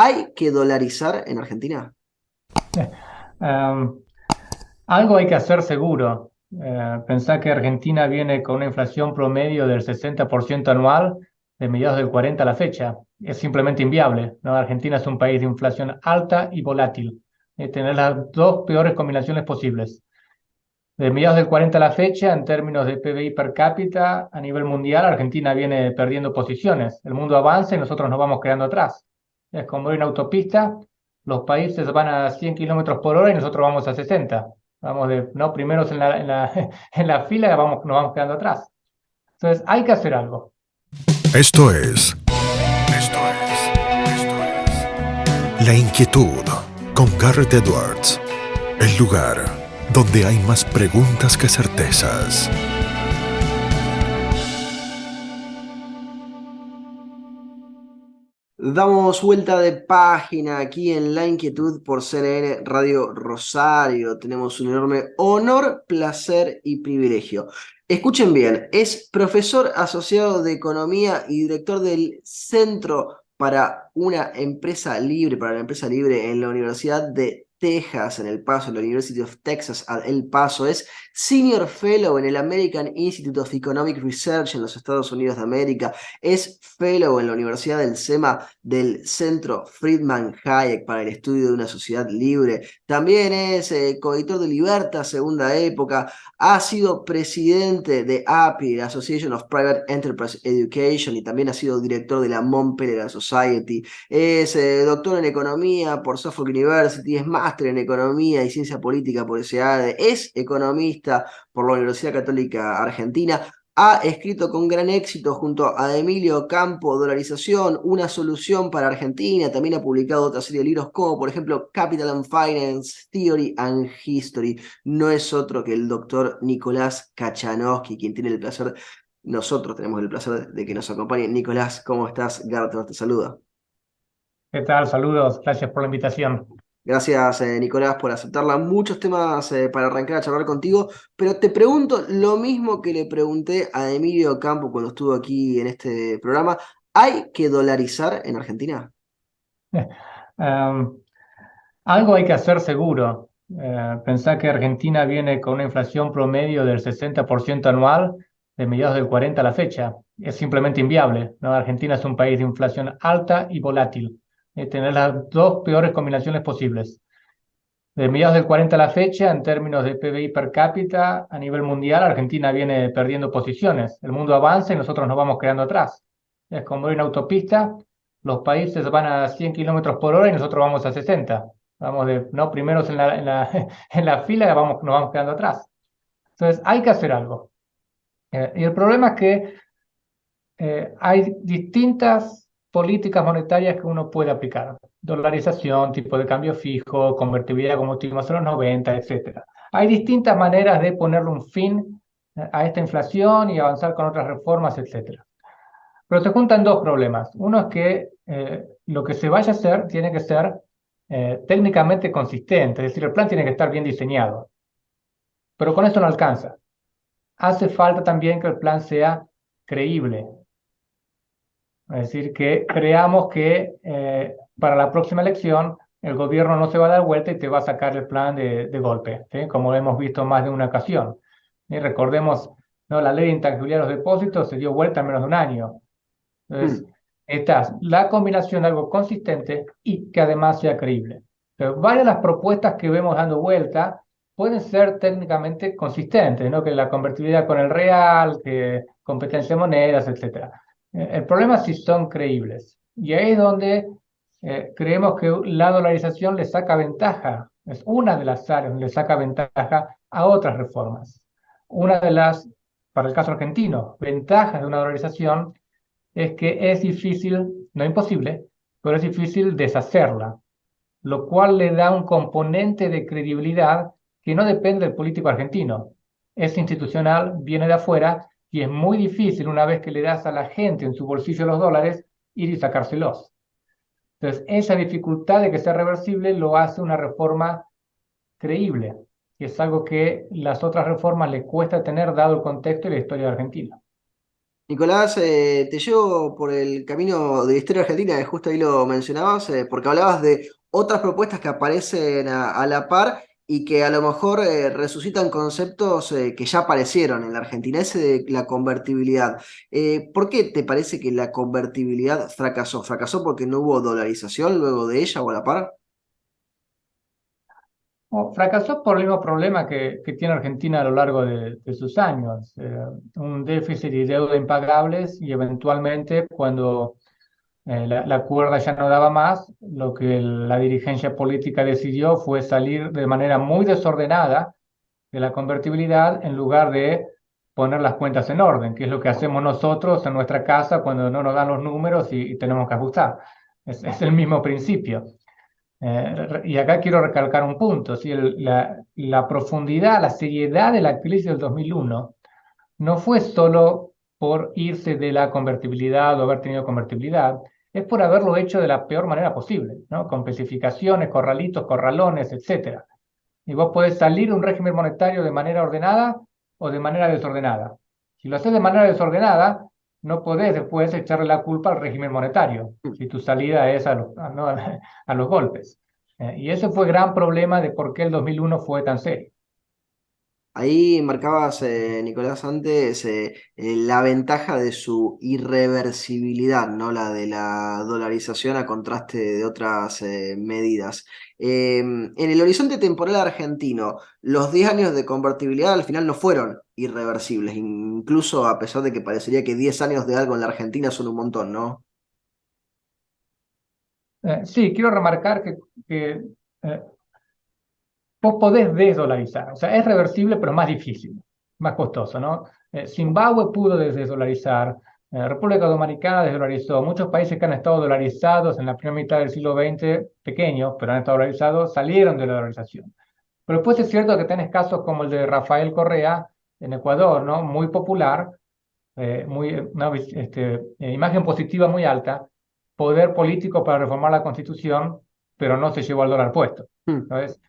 ¿Hay que dolarizar en Argentina? Am, Algo hay que hacer seguro. Pensá que Argentina viene con una inflación promedio del 60% anual de mediados del 40 a la fecha. Es simplemente inviable, ¿no? Argentina es un país de inflación alta y volátil. Tener las dos peores combinaciones posibles. De mediados del 40 a la fecha, en términos de PBI per cápita, a nivel mundial, Argentina viene perdiendo posiciones. El mundo avanza y nosotros nos vamos quedando atrás. Es como ir en autopista, los países van a 100 kilómetros por hora y nosotros vamos a 60. Vamos de, no, primeros en la fila, nos vamos quedando atrás. Entonces, hay que hacer algo. Esto es, La Inquietud con Garrett Edwards. El lugar donde hay más preguntas que certezas. Damos vuelta de página aquí en La Inquietud por CNN Radio Rosario. Tenemos un enorme honor, placer y privilegio. Escuchen bien, es profesor asociado de Economía y director del Centro para una Empresa Libre, para la Empresa Libre en la Universidad de Texas, en El Paso, en la University of Texas at El Paso. Es Senior Fellow en el American Institute of Economic Research en los Estados Unidos de América. Es Fellow en la Universidad del SEMA del Centro Friedman Hayek para el Estudio de una Sociedad Libre. También es coeditor de Libertas, Segunda Época. Ha sido presidente de API, la Association of Private Enterprise Education, y también ha sido director de la Montpellier Society. Es doctor en Economía por Suffolk University, es máster en Economía y Ciencia Política por SEADE, es economista por la Universidad Católica Argentina. Ha escrito con gran éxito junto a Emilio Campo Dolarización, una solución para Argentina. También ha publicado otra serie de libros como, por ejemplo, Capital and Finance, Theory and History. No es otro que el doctor Nicolás Kachanowski, quien tiene el placer, nosotros tenemos el placer de que nos acompañe. Nicolás, ¿cómo estás? Gartner te saluda. ¿Qué tal? Saludos. Gracias por la invitación. Gracias, Nicolás, por aceptarla. Muchos temas para arrancar a charlar contigo, pero te pregunto lo mismo que le pregunté a Emilio Campo cuando estuvo aquí en este programa. ¿Hay que dolarizar en Argentina? Am, Algo hay que hacer seguro. Pensá que Argentina viene con una inflación promedio del 60% anual de mediados del 40 a la fecha. Es simplemente inviable, ¿no? Argentina es un país de inflación alta y volátil. Tener las dos peores combinaciones posibles. De mediados del 40 a la fecha, en términos de PBI per cápita, a nivel mundial, Argentina viene perdiendo posiciones. El mundo avanza y nosotros nos vamos quedando atrás. Es como ir en autopista, los países van a 100 kilómetros por hora y nosotros vamos a 60. Vamos de, no, primeros en la fila, nos vamos quedando atrás. Entonces, hay que hacer algo. Y el problema es que hay distintas políticas monetarias que uno puede aplicar. Dolarización, tipo de cambio fijo, convertibilidad como tuvimos en los 90, etcétera. Hay distintas maneras de ponerle un fin a esta inflación y avanzar con otras reformas, etcétera. Pero se juntan dos problemas. Uno es que lo que se vaya a hacer tiene que ser técnicamente consistente, es decir, el plan tiene que estar bien diseñado. Pero con eso no alcanza. Hace falta también que el plan sea creíble. Es decir, que creamos que para la próxima elección el gobierno no se va a dar vuelta y te va a sacar el plan de golpe, ¿sí? Como lo hemos visto más de una ocasión. Y recordemos, ¿no? La ley de intangibilidad de los depósitos se dio vuelta en menos de un año. Entonces, Hmm. está la combinación de algo consistente y que además sea creíble. Pero varias de las propuestas que vemos dando vuelta pueden ser técnicamente consistentes, ¿no? Que la convertibilidad con el real, que competencia de monedas, etcétera. El problema es si son creíbles. Y ahí es donde creemos que la dolarización le saca ventaja, es una de las áreas donde le saca ventaja a otras reformas. Una de las, para el caso argentino, ventajas de una dolarización es que es difícil, no imposible, pero es difícil deshacerla, lo cual le da un componente de credibilidad que no depende del político argentino. Es institucional, viene de afuera y es muy difícil una vez que le das a la gente en su bolsillo los dólares ir y sacárselos. Entonces, esa dificultad de que sea reversible lo hace una reforma creíble, que es algo que las otras reformas les cuesta tener dado el contexto y la historia de Argentina. Nicolás, te llevo por el camino de la historia argentina, que justo ahí lo mencionabas, porque hablabas de otras propuestas que aparecen a la par y que a lo mejor resucitan conceptos que ya aparecieron en la Argentina, ese de la convertibilidad. ¿Por qué te parece que la convertibilidad fracasó? ¿Fracasó porque no hubo dolarización luego de ella o a la par? Fracasó por el mismo problema que tiene Argentina a lo largo de sus años, un déficit y deuda impagables y eventualmente cuando la cuerda ya no daba más, lo que la dirigencia política decidió fue salir de manera muy desordenada de la convertibilidad en lugar de poner las cuentas en orden, que es lo que hacemos nosotros en nuestra casa cuando no nos dan los números y tenemos que ajustar. Es el mismo principio. Y acá quiero recalcar un punto, ¿sí? La profundidad, la seriedad de la crisis del 2001 no fue solo por irse de la convertibilidad o haber tenido convertibilidad, es por haberlo hecho de la peor manera posible, ¿no? Con especificaciones, corralitos, corralones, etcétera. Y vos podés salir de un régimen monetario de manera ordenada o de manera desordenada. Si lo haces de manera desordenada, no podés después echarle la culpa al régimen monetario, si tu salida es ¿no? a los golpes. Y ese fue el gran problema de por qué el 2001 fue tan serio. Ahí marcabas, Nicolás, antes la ventaja de su irreversibilidad, ¿no? La de la dolarización a contraste de otras medidas. En el horizonte temporal argentino, los 10 años de convertibilidad al final no fueron irreversibles, incluso a pesar de que parecería que 10 años de algo en la Argentina son un montón, ¿no? Sí, quiero remarcar que eh, vos podés desdolarizar, o sea, es reversible, pero más difícil, más costoso, ¿no? Zimbabue pudo desdolarizar, República Dominicana desdolarizó, muchos países que han estado dolarizados en la primera mitad del siglo XX, pequeños, pero han estado dolarizados, salieron de la dolarización. Pero después es cierto que tenés casos como el de Rafael Correa en Ecuador, ¿no? Muy popular, imagen positiva muy alta, poder político para reformar la Constitución, pero no se llevó al dólar puesto. Hmm. Entonces,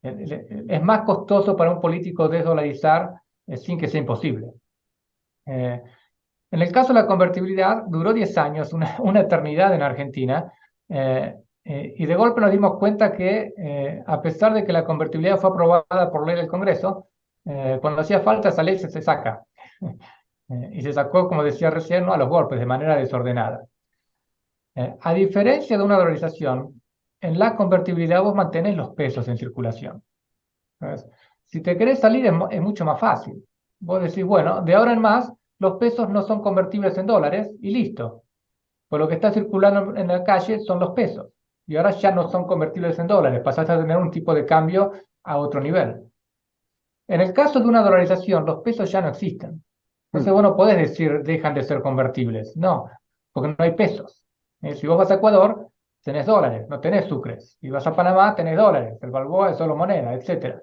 es más costoso para un político desdolarizar sin que sea imposible. Eh, en el caso de la convertibilidad, duró 10 años, una eternidad en Argentina, y de golpe nos dimos cuenta que, a pesar de que la convertibilidad fue aprobada por ley del Congreso, cuando hacía falta esa ley se saca. Y se sacó, como decía recién, ¿no? A los golpes, de manera desordenada. A diferencia de una dolarización, en la convertibilidad vos mantenés los pesos en circulación. ¿Sabes? Si te querés salir es mucho más fácil. Vos decís, bueno, de ahora en más, los pesos no son convertibles en dólares y listo. Pues lo que está circulando en la calle son los pesos. Y ahora ya no son convertibles en dólares. Pasás a tener un tipo de cambio a otro nivel. En el caso de una dolarización, los pesos ya no existen. Entonces Hmm. vos no podés decir dejan de ser convertibles. No, porque no hay pesos. Si vos vas a Ecuador, tenés dólares, no tenés sucres. Si vas a Panamá, tenés dólares. El balboa es solo moneda, etcétera.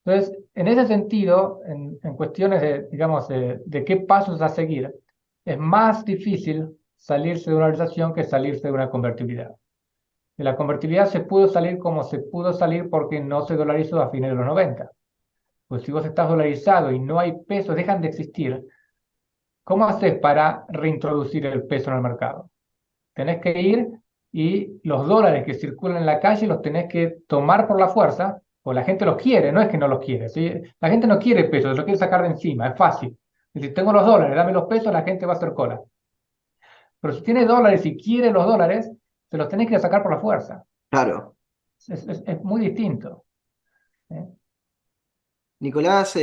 Entonces, en ese sentido, en cuestiones de, digamos, de qué pasos a seguir, es más difícil salirse de una dolarización que salirse de una convertibilidad. De la convertibilidad se pudo salir como se pudo salir porque no se dolarizó a fines de los 90. Pues si vos estás dolarizado y no hay pesos, dejan de existir, ¿cómo haces para reintroducir el peso en el mercado? Tenés que ir y los dólares que circulan en la calle los tenés que tomar por la fuerza, o la gente los quiere, no es que no los quiere, ¿sí? La gente no quiere pesos, los quiere sacar de encima, es fácil. Si tengo los dólares, dame los pesos, la gente va a hacer cola. Pero si tiene dólares y quiere los dólares, se los tenés que sacar por la fuerza. Claro. Es muy distinto. ¿Eh? Nicolás,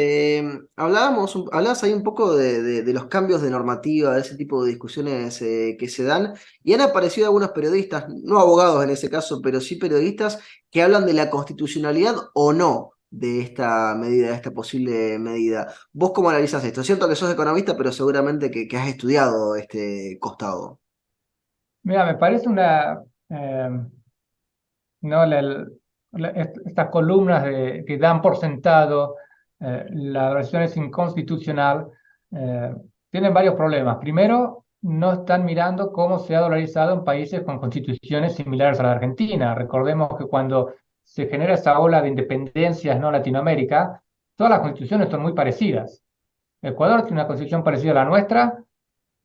hablabas ahí un poco de los cambios de normativa, de ese tipo de discusiones que se dan, y han aparecido algunos periodistas, no abogados en ese caso, pero sí periodistas, que hablan de la constitucionalidad o no de esta medida, de esta posible medida. ¿Vos cómo analizás esto? Es cierto que sos economista, pero seguramente que has estudiado este costado. Mira, me parece ¿no? Estas columnas que dan por sentado la versión es inconstitucional, eh, tienen varios problemas. Primero, no están mirando cómo se ha dolarizado en países con constituciones similares a la Argentina. Recordemos que cuando se genera esa ola de independencias, ¿no? Latinoamérica, todas las constituciones son muy parecidas. Ecuador tiene una constitución parecida a la nuestra,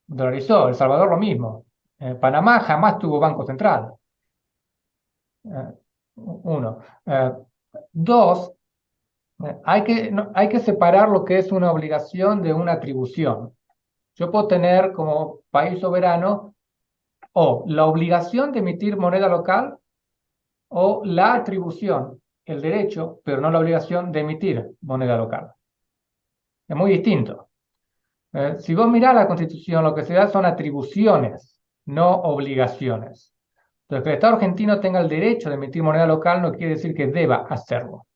dolarizó. El Salvador lo mismo. Panamá jamás tuvo banco central. Uno. Dos, hay que separar lo que es una obligación de una atribución. Yo puedo tener como país soberano o la obligación de emitir moneda local o la atribución, el derecho, pero no la obligación de emitir moneda local. Es muy distinto. Si vos mirás la Constitución, lo que se da son atribuciones, no obligaciones. Entonces, que el Estado argentino tenga el derecho de emitir moneda local no quiere decir que deba hacerlo.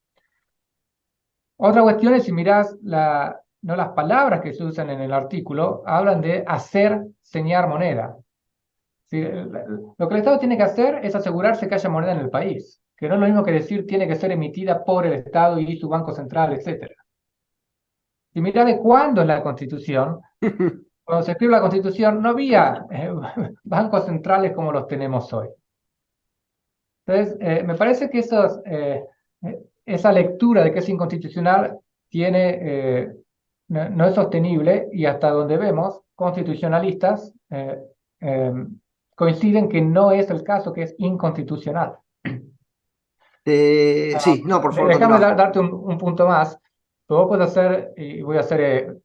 Otra cuestión es si mirás no las palabras que se usan en el artículo, hablan de hacer señar moneda. Sí, lo que el Estado tiene que hacer es asegurarse que haya moneda en el país, que no es lo mismo que decir tiene que ser emitida por el Estado y su Banco Central, etc. Si mirá de cuándo es la Constitución, cuando se escribió la Constitución no había bancos centrales como los tenemos hoy. Entonces, me parece que esa lectura de que es inconstitucional no es sostenible y hasta donde vemos, constitucionalistas eh, coinciden que no es el caso, que es inconstitucional. Sí, no, por favor, Déjame continúa. darte un punto más. Vos podés hacer, y voy a hacer un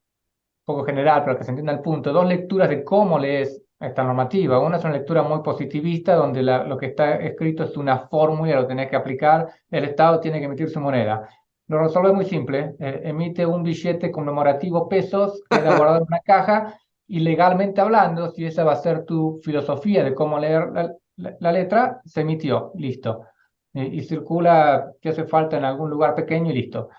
poco general para que se entienda el punto, dos lecturas de cómo lees esta normativa. Una es una lectura muy positivista, donde lo que está escrito es una fórmula, lo tenés que aplicar, el Estado tiene que emitir su moneda. Lo resuelve muy simple, emite un billete conmemorativo pesos, queda guardado en una caja, y legalmente hablando, si esa va a ser tu filosofía de cómo leer la letra, se emitió, listo. Y circula, que hace falta en algún lugar pequeño y listo.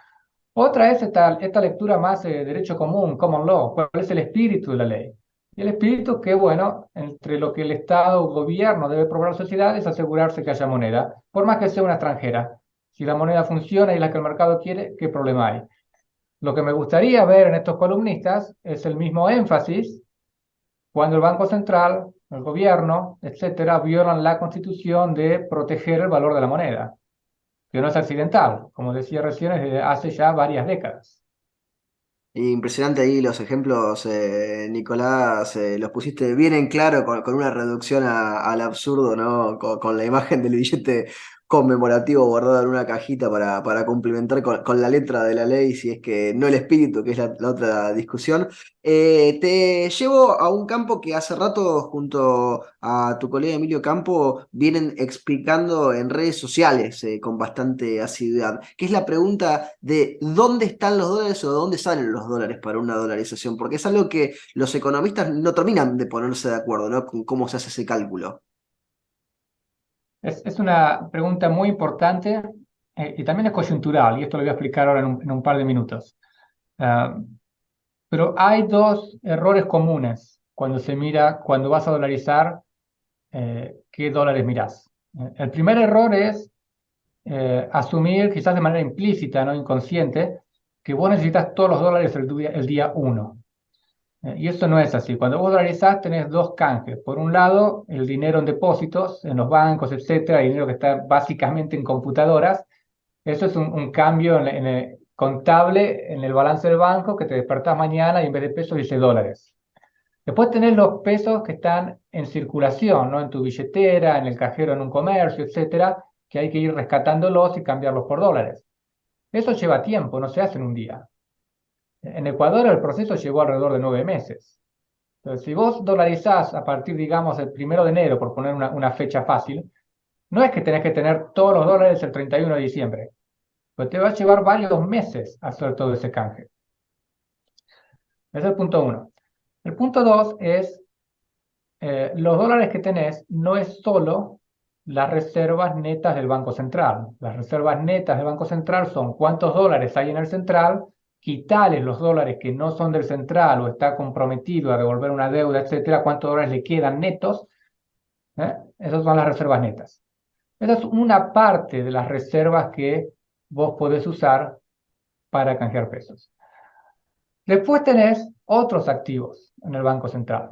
Otra es esta lectura más de derecho común, common law, cuál es el espíritu de la ley. Y el espíritu que, bueno, entre lo que el Estado o gobierno debe proveer a la sociedad es asegurarse que haya moneda, por más que sea una extranjera. Si la moneda funciona y es la que el mercado quiere, ¿qué problema hay? Lo que me gustaría ver en estos columnistas es el mismo énfasis cuando el Banco Central, el gobierno, etcétera, violan la Constitución de proteger el valor de la moneda, que no es accidental, como decía recién, es desde hace ya varias décadas. Impresionante ahí los ejemplos, Nicolás, los pusiste bien en claro con una reducción al absurdo, ¿no? Con la imagen del billete conmemorativo guardado en una cajita para complementar con la letra de la ley, si es que no el espíritu, que es la otra discusión. Te llevo a un campo que hace rato, junto a tu colega Emilio Campo, vienen explicando en redes sociales con bastante asiduidad, que es la pregunta de dónde están los dólares o de dónde salen los dólares para una dolarización, porque es algo que los economistas no terminan de ponerse de acuerdo, ¿no? Con cómo se hace ese cálculo. Es una pregunta muy importante y también es coyuntural, y esto lo voy a explicar ahora en un par de minutos. Ah, pero hay dos errores comunes cuando cuando vas a dolarizar, qué dólares mirás. El primer error es asumir, quizás de manera implícita, no inconsciente, que vos necesitas todos los dólares el día uno. Y eso no es así. Cuando vos dolarizás tenés dos canjes. Por un lado, el dinero en depósitos, en los bancos, etcétera, dinero que está básicamente en computadoras. Eso es un cambio en el contable en el balance del banco, que te despertás mañana y en vez de pesos dice dólares. Después tenés los pesos que están en circulación, ¿no? En tu billetera, en el cajero, en un comercio, etcétera, que hay que ir rescatándolos y cambiarlos por dólares. Eso lleva tiempo, no se hace en un día. En Ecuador el proceso llevó alrededor de 9 meses. Entonces, si vos dolarizás a partir, digamos, el 1 de enero, por poner una fecha fácil, no es que tenés que tener todos los dólares el 31 de diciembre, pues te va a llevar varios meses hacer todo ese canje. Ese es el punto uno. El punto dos es, los dólares que tenés no es solo las reservas netas del Banco Central. Las reservas netas del Banco Central son cuántos dólares hay en el central, quitarles los dólares que no son del central o está comprometido a devolver una deuda, etcétera, cuántos dólares le quedan netos. Esas son las reservas netas. Esa es una parte de las reservas que vos podés usar para canjear pesos. Después tenés otros activos en el Banco Central,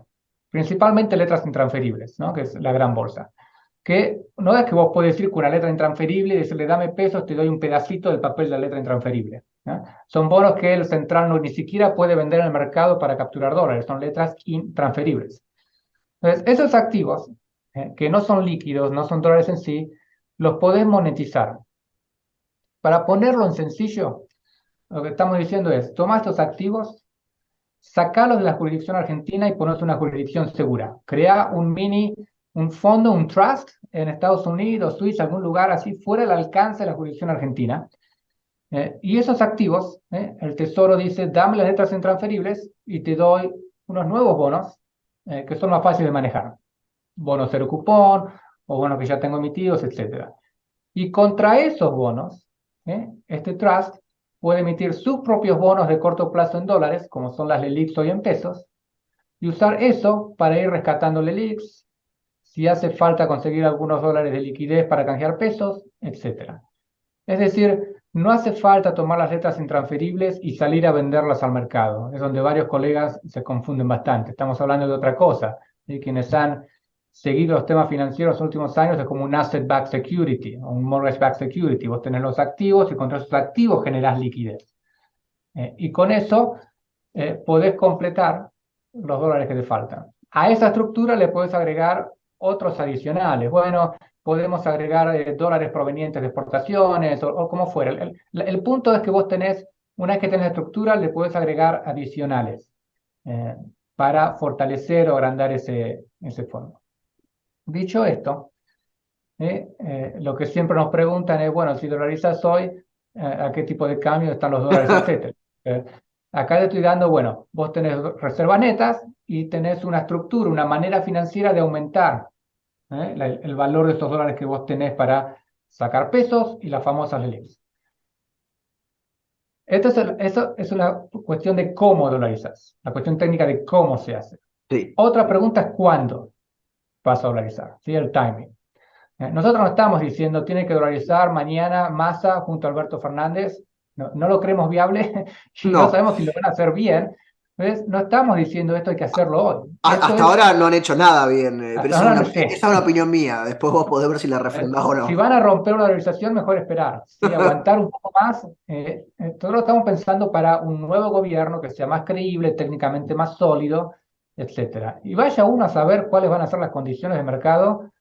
principalmente letras intransferibles, ¿no? Que es la gran bolsa. Que no es que vos podés ir con una letra intransferible y decirle dame pesos, te doy un pedacito del papel de la letra intransferible. ¿ya? Son bonos que el central no, ni siquiera puede vender en el mercado para capturar dólares, son letras intransferibles. Entonces, esos activos, que no son líquidos, no son dólares en sí, los podés monetizar. Para ponerlo en sencillo, lo que estamos diciendo es, toma estos activos, sacalos de la jurisdicción argentina y ponerlos en una jurisdicción segura. Crea un fondo, un trust en Estados Unidos, Suiza, algún lugar así, fuera del alcance de la jurisdicción argentina. Y esos activos, el Tesoro dice, dame las letras intransferibles y te doy unos nuevos bonos que son más fáciles de manejar. Bonos cero cupón o bonos que ya tengo emitidos, etc. Y contra esos bonos, este trust puede emitir sus propios bonos de corto plazo en dólares, como son las LELIQs hoy en pesos, y usar eso para ir rescatando LELIQs, si hace falta conseguir algunos dólares de liquidez para canjear pesos, etc. Es decir, no hace falta tomar las letras intransferibles y salir a venderlas al mercado. Es donde varios colegas se confunden bastante. Estamos hablando de otra cosa. ¿Sí? Quienes han seguido los temas financieros en los últimos años es como un asset-backed security o un mortgage-backed security. Vos tenés los activos y contra esos activos generás liquidez. Y con eso podés completar los dólares que te faltan. A esa estructura le podés agregar otros adicionales. Bueno, podemos agregar dólares provenientes de exportaciones o como fuera. El punto es que vos tenés, una vez que tenés la estructura, le podés agregar adicionales para fortalecer o agrandar ese fondo. Dicho esto, lo que siempre nos preguntan es, bueno, si dolarizas hoy, ¿a qué tipo de cambio están los dólares, etcétera? Acá le estoy dando, bueno, vos tenés reservas netas y tenés una estructura, una manera financiera de aumentar el valor de estos dólares que vos tenés para sacar pesos y las famosas LELIQs. Eso es una cuestión de cómo dolarizas, la cuestión técnica de cómo se hace. Sí. Otra pregunta es cuándo vas a dolarizar, ¿sí? El timing. Nosotros no estamos diciendo tiene que dolarizar mañana Massa junto a Alberto Fernández, no lo creemos viable y no No. sabemos si lo van a hacer bien. Entonces, no estamos diciendo esto hay que hacerlo hoy. Hasta ahora no han hecho nada bien, pero esa no sé. es una opinión mía. Después vos podés ver si la refrendás o no. Si van a romper una dolarización, mejor esperar, ¿sí? Aguantar un poco más. Nosotros estamos pensando para un nuevo gobierno que sea más creíble, técnicamente más sólido, etcétera. Y vaya uno a saber cuáles van a ser las condiciones de mercado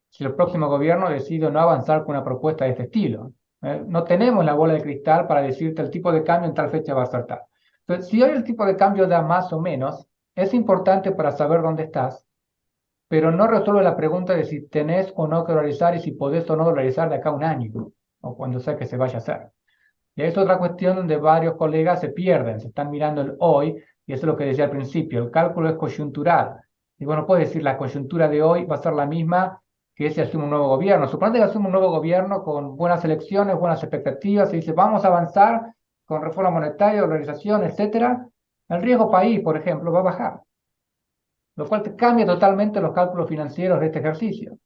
si el próximo gobierno decide no avanzar con una propuesta de este estilo. No tenemos la bola de cristal para decirte el tipo de cambio en tal fecha va a ser tal. Entonces, si hoy el tipo de cambio da más o menos, es importante para saber dónde estás, pero no resuelve la pregunta de si tenés o no que dolarizar y si podés o no dolarizar de acá a un año, o cuando sea que se vaya a hacer. Y es otra cuestión donde varios colegas se pierden, se están mirando el hoy, y eso es lo que decía al principio, el cálculo es coyuntural. Y bueno, puedes decir, la coyuntura de hoy va a ser la misma que si asume un nuevo gobierno. Suponete que asume un nuevo gobierno con buenas elecciones, buenas expectativas, y dice, vamos a avanzar con reforma monetaria, dolarización, etcétera. El riesgo país, por ejemplo, va a bajar, lo cual te cambia totalmente los cálculos financieros de este ejercicio.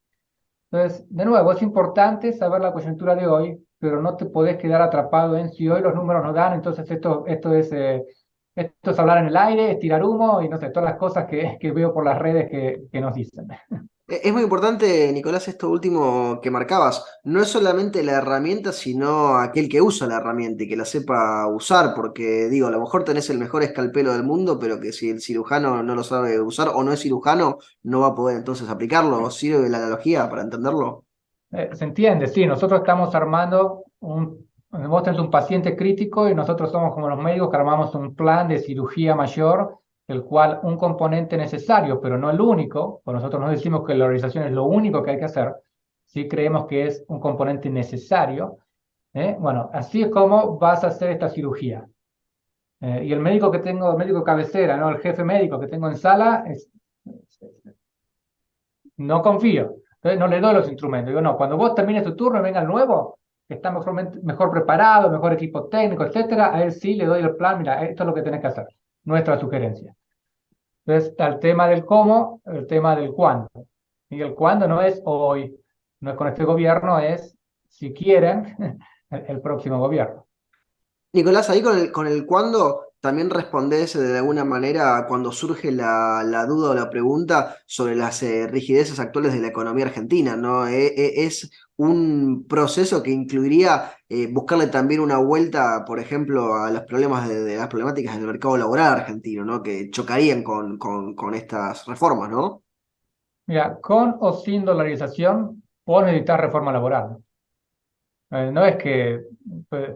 Entonces, de nuevo, es importante saber la coyuntura de hoy, pero no te podés quedar atrapado en si hoy los números no dan, entonces esto es hablar en el aire, es tirar humo y no sé, todas las cosas que veo por las redes que nos dicen. Es muy importante, Nicolás, esto último que marcabas. No es solamente la herramienta, sino aquel que usa la herramienta y que la sepa usar, porque digo, a lo mejor tenés el mejor escalpelo del mundo, pero que si el cirujano no lo sabe usar o no es cirujano, no va a poder entonces aplicarlo. ¿Sirve la analogía para entenderlo? Se entiende, sí, nosotros estamos armando vos tenés un paciente crítico y nosotros somos como los médicos que armamos un plan de cirugía mayor, el cual un componente necesario, pero no el único, pues nosotros no decimos que la organización es lo único que hay que hacer, sí creemos que es un componente necesario. Bueno, así es como vas a hacer esta cirugía. Y el médico que tengo, el médico cabecera, ¿no? El jefe médico que tengo en sala, no confío. Entonces no le doy los instrumentos. Digo, no, cuando vos termines tu turno y venga el nuevo, que está mejor preparado, mejor equipo técnico, etcétera, a él sí le doy el plan, mira, esto es lo que tenés que hacer. Nuestra sugerencia. Entonces está el tema del cómo, el tema del cuándo. Y el cuándo no es hoy, no es con este gobierno, es, si quieren, el próximo gobierno. Nicolás, ahí con el cuándo, también respondés de alguna manera cuando surge la duda o la pregunta sobre las rigideces actuales de la economía argentina, ¿no? Es un proceso que incluiría buscarle también una vuelta, por ejemplo, a los problemas de las problemáticas del mercado laboral argentino, ¿no? Que chocarían con estas reformas, ¿no? Mira, con o sin dolarización, vos necesitas reforma laboral. No es que pues,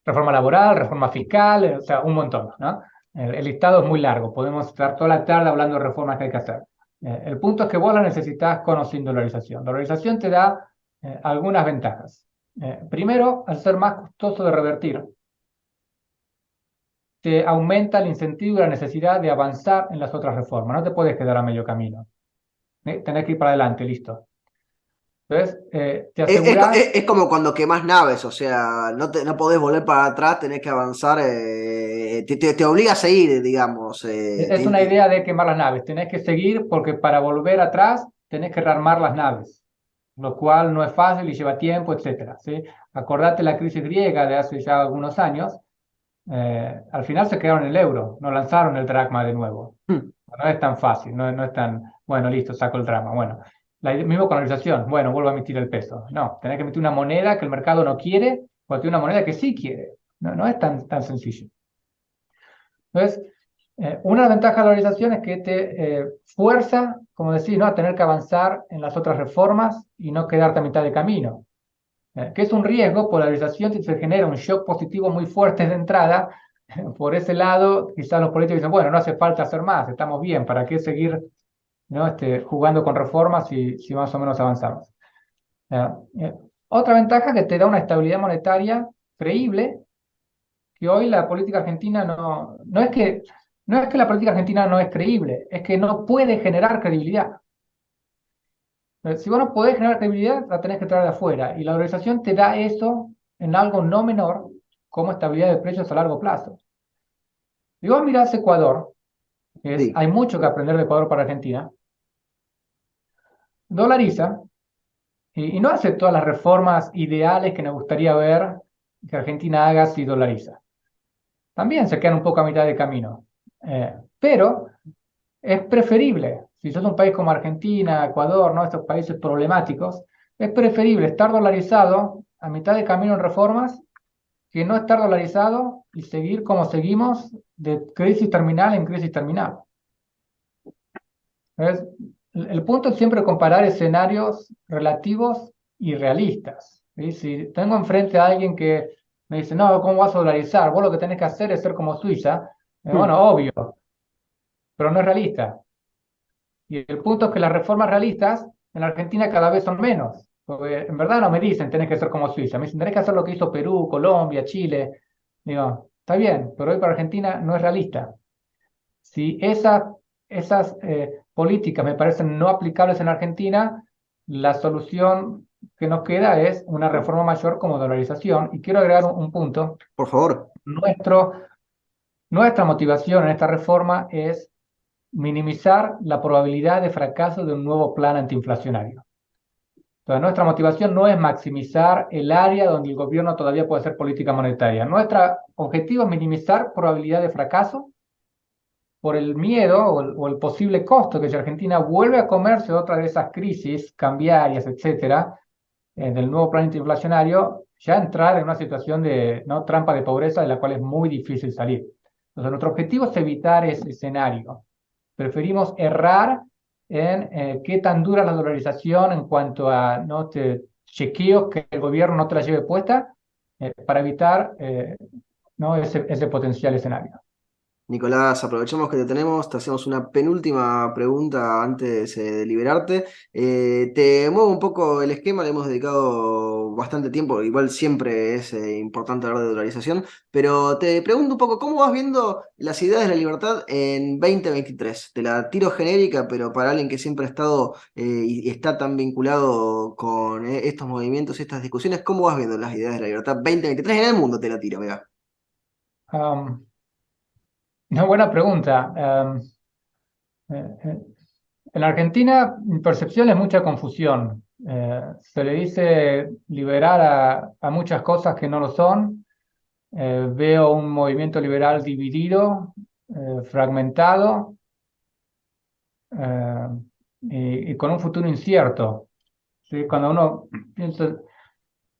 reforma laboral, reforma fiscal, o sea, un montón, ¿no? El listado es muy largo, podemos estar toda la tarde hablando de reformas que hay que hacer. El punto es que vos la necesitas con o sin dolarización. Dolarización te da algunas ventajas. Primero, al ser más costoso de revertir, te aumenta el incentivo y la necesidad de avanzar en las otras reformas. No te puedes quedar a medio camino. Tenés que ir para adelante, listo. Entonces, te aseguras. Es como cuando quemás naves, o sea, no podés volver para atrás, tenés que avanzar, te obliga a seguir, digamos. Es una idea de quemar las naves. Tenés que seguir porque para volver atrás tenés que rearmar las naves, lo cual no es fácil y lleva tiempo, etcétera, ¿sí? Acordate la crisis griega de hace ya algunos años. Al final se quedaron en el euro, no lanzaron el dracma de nuevo. No es tan fácil, no es tan, bueno, listo, saco el drama. Bueno, mismo con la dolarización, bueno, vuelvo a emitir el peso. No, tenés que emitir una moneda que el mercado no quiere o una moneda que sí quiere. No es tan sencillo. Entonces, una de las ventajas de la dolarización es que te fuerza, como decís, ¿no? A tener que avanzar en las otras reformas y no quedarte a mitad de camino. Que es un riesgo, polarización, si se genera un shock positivo muy fuerte de entrada. Por ese lado, quizás los políticos dicen, bueno, no hace falta hacer más, estamos bien, ¿para qué seguir, ¿no? Jugando con reformas si más o menos avanzamos? Eh, eh, Otra ventaja que te da una estabilidad monetaria creíble, que hoy la política argentina no es que la política argentina no es creíble, es que no puede generar credibilidad. Si vos no podés generar credibilidad, la tenés que traer de afuera. Y la dolarización te da eso en algo no menor, como estabilidad de precios a largo plazo. Si vos mirás Ecuador, Sí. hay mucho que aprender de Ecuador para Argentina, dolariza y no hace todas las reformas ideales que nos gustaría ver que Argentina haga si dolariza. También se quedan un poco a mitad de camino. Pero es preferible, si sos un país como Argentina, Ecuador, ¿no? Estos países problemáticos, es preferible estar dolarizado a mitad de camino en reformas que no estar dolarizado y seguir como seguimos de crisis terminal en crisis terminal. ¿Ves? El punto es siempre comparar escenarios relativos y realistas. ¿Sí? Si tengo enfrente a alguien que me dice, no, ¿cómo vas a dolarizar? Vos lo que tenés que hacer es ser como Suiza. Bueno, obvio, pero no es realista. Y el punto es que las reformas realistas en la Argentina cada vez son menos. Porque en verdad no me dicen tenés que ser como Suiza. Me dicen tenés que hacer lo que hizo Perú, Colombia, Chile. Digo, está bien, pero hoy para Argentina no es realista. Si esas políticas me parecen no aplicables en Argentina, la solución que nos queda es una reforma mayor como dolarización. Y quiero agregar un punto. Por favor. Nuestro, Nuestra motivación en esta reforma es minimizar la probabilidad de fracaso de un nuevo plan antiinflacionario. Entonces, nuestra motivación no es maximizar el área donde el gobierno todavía puede hacer política monetaria. Nuestro objetivo es minimizar probabilidad de fracaso por el miedo o el posible costo que si Argentina vuelve a comerse otra de esas crisis cambiarias, etcétera, del nuevo plan antiinflacionario, ya entrar en una situación de, ¿no?, trampa de pobreza de la cual es muy difícil salir. Entonces, nuestro objetivo es evitar ese escenario. Preferimos errar en qué tan dura la dolarización en cuanto a, ¿no?, chequeos que el gobierno no te la lleve puesta para evitar ¿no?, ese potencial escenario. Nicolás, aprovechamos que te tenemos, te hacemos una penúltima pregunta antes de liberarte. Te muevo un poco el esquema, le hemos dedicado bastante tiempo, igual siempre es importante hablar de dolarización, pero te pregunto un poco, ¿cómo vas viendo las ideas de la libertad en 2023? Te la tiro genérica, pero para alguien que siempre ha estado y está tan vinculado con estos movimientos, estas discusiones, ¿cómo vas viendo las ideas de la libertad 2023 en el mundo? Te la tiro, mira. Um, una buena pregunta. Eh, eh, en Argentina, mi percepción es mucha confusión. Se le dice liberar a muchas cosas que no lo son. Veo un movimiento liberal dividido, fragmentado, y con un futuro incierto. ¿Sí? Cuando uno piensa,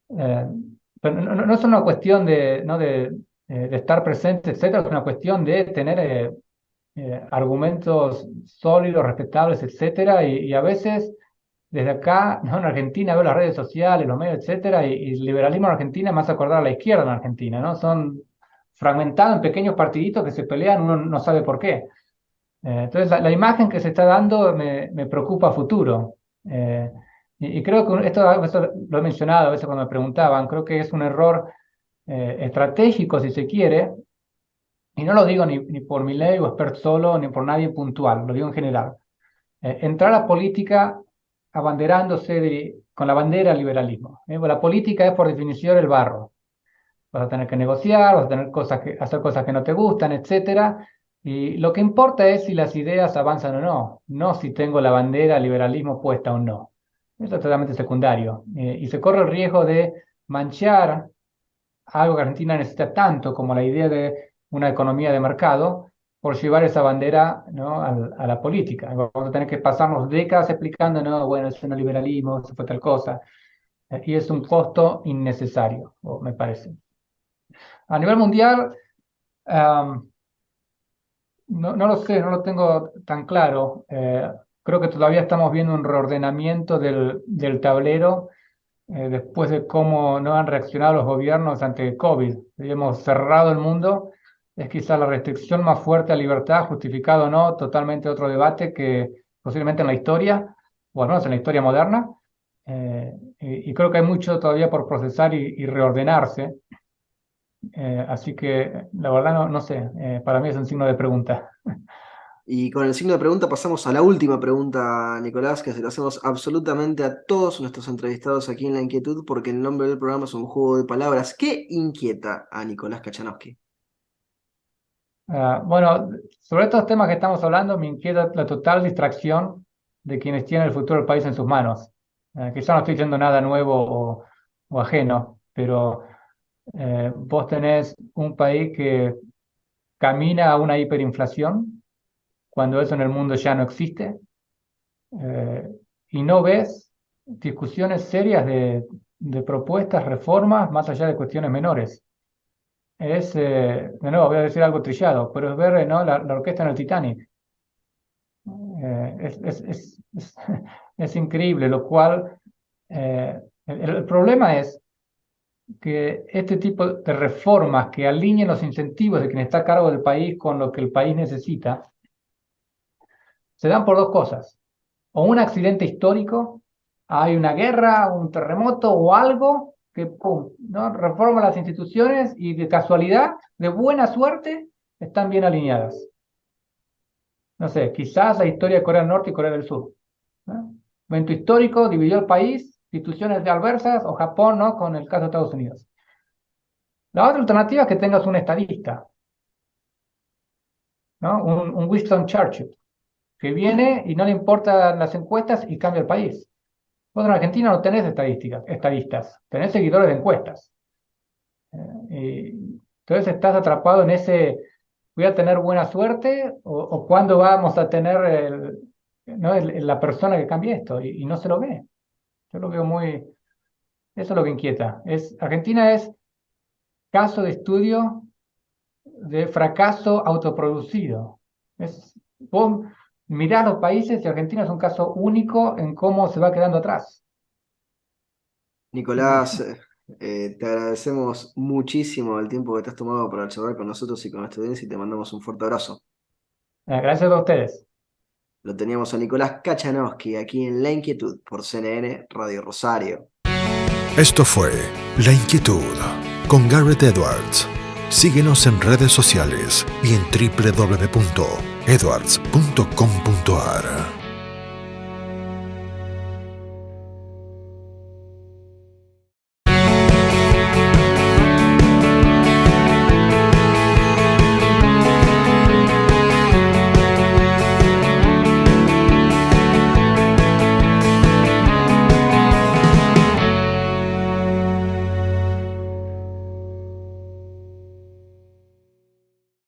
pero no es una cuestión de estar presente, etcétera, es una cuestión de tener argumentos sólidos, respetables, etcétera, y a veces desde acá, ¿no? En Argentina veo las redes sociales, los medios, etcétera, y el liberalismo en Argentina me hace acordar a la izquierda en Argentina, ¿no? Son fragmentados en pequeños partiditos que se pelean, uno no sabe por qué. Entonces, la imagen que se está dando me preocupa a futuro. Y creo que esto lo he mencionado a veces cuando me preguntaban, creo que es un error estratégico, si se quiere, y no lo digo ni por Milei o Expert solo, ni por nadie puntual, lo digo en general. Entrar a política abanderándose con la bandera del liberalismo. La política es por definición el barro. Vas a tener que negociar, vas a tener hacer cosas que no te gustan, etcétera. Y lo que importa es si las ideas avanzan o no, no si tengo la bandera del liberalismo puesta o no. Eso es totalmente secundario. Y se corre el riesgo de manchar algo que Argentina necesita tanto como la idea de una economía de mercado por llevar esa bandera, ¿no? a la política. Vamos a tener que pasarnos décadas explicando, no, bueno, eso no es liberalismo, eso fue tal cosa. Y es un costo innecesario, me parece. A nivel mundial, no lo sé, no lo tengo tan claro. Creo que todavía estamos viendo un reordenamiento del tablero después de cómo no han reaccionado los gobiernos ante el COVID. Hemos cerrado el mundo. Es quizá la restricción más fuerte a libertad, justificado o no, totalmente otro debate que posiblemente en la historia, o al menos en la historia moderna. Y creo que hay mucho todavía por procesar y reordenarse. Así que la verdad no sé, para mí es un signo de pregunta. Y con el signo de pregunta pasamos a la última pregunta, Nicolás, que se la hacemos absolutamente a todos nuestros entrevistados aquí en La Inquietud, porque el nombre del programa es un juego de palabras. ¿Qué inquieta a Nicolás Kachanowski? Bueno, sobre estos temas que estamos hablando, me inquieta la total distracción de quienes tienen el futuro del país en sus manos. Quizá no estoy diciendo nada nuevo o ajeno, pero vos tenés un país que camina a una hiperinflación, cuando eso en el mundo ya no existe, y no ves discusiones serias de propuestas, reformas, más allá de cuestiones menores. De nuevo, voy a decir algo trillado, pero es ver, ¿no? la orquesta en el Titanic. Es increíble, lo cual el problema es que este tipo de reformas que alineen los incentivos de quien está a cargo del país con lo que el país necesita, se dan por dos cosas. O un accidente histórico, hay una guerra, un terremoto o algo que pum, ¿no? Reforma las instituciones y de casualidad, de buena suerte, están bien alineadas. No sé, quizás la historia de Corea del Norte y Corea del Sur, ¿no? Evento histórico, dividió el país, instituciones de adversas, o Japón, ¿no? Con el caso de Estados Unidos. La otra alternativa es que tengas un estadista, ¿no? Un Winston Churchill, que viene y no le importan las encuestas y cambia el país. Vos en Argentina no tenés estadistas, tenés seguidores de encuestas. Entonces estás atrapado en ese, voy a tener buena suerte, o cuándo vamos a tener la persona que cambie esto, y no se lo ve. Yo lo veo eso es lo que inquieta. Argentina es caso de estudio de fracaso autoproducido. Vos mirás los países y Argentina es un caso único en cómo se va quedando atrás. Nicolás, te agradecemos muchísimo el tiempo que te has tomado para charlar con nosotros y con nuestra audiencia y te mandamos un fuerte abrazo. Gracias a ustedes. Lo teníamos a Nicolás Kachanowski aquí en La Inquietud por CNN Radio Rosario. Esto fue La Inquietud con Garrett Edwards. Síguenos en redes sociales y en www.edwards.com.ar.